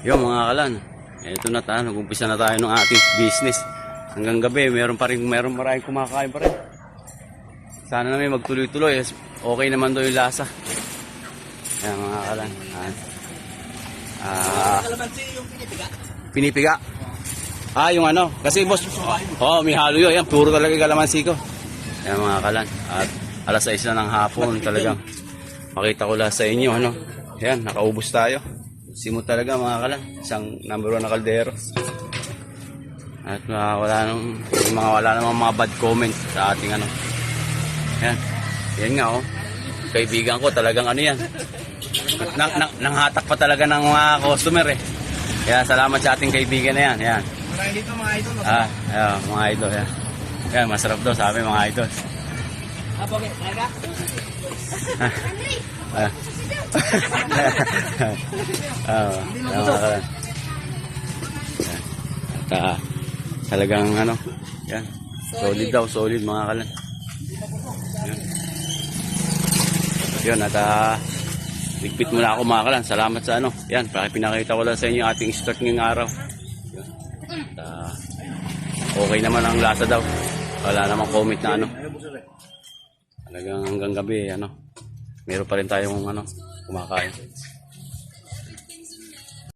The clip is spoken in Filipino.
Yung mga kalan, ito na tayo, nag-umpisa na tayo ng ating business. Hanggang gabi, meron maraming kumakain pa rin. Sana namin magtuloy-tuloy. Okay naman daw yung lasa. Ayan mga kalan. Pinipiga. Yung ano. Kasi boss, may halo yun. Ayan, puro talaga kalamansi ko. Ayan mga kalan. At alas 6 na ng hapon talagang. Makita ko lang sa inyo. Ano? Ayan, nakaubos tayo. Simot talaga mga kalan. Isang number 1 na kaldero. At wala namang mga bad comments sa ating ano. Ayan. Yan nga oh. Kaibigan ko talagang ano yan. Nanghatak pa talaga ng mga customer eh. Kaya salamat sa ating kaibigan na yan. Ayan. Marami dito mga idol. Ayan, mga idol. Ayan. Ayan, masarap daw sabi mga idol. Okay, talaga? At talagang ano, yan. Solid daw, solid mga kalan. Yan. Yun, at ligpit muna ako mga kalan. Salamat sa ano. Yan, pinakita ko lang sa inyo ating start ngayong araw. Yan. At okay naman ang lasa daw. Wala namang comment na ano. Talagang hanggang gabi, ano. Meron pa rin tayong ano, kumakain.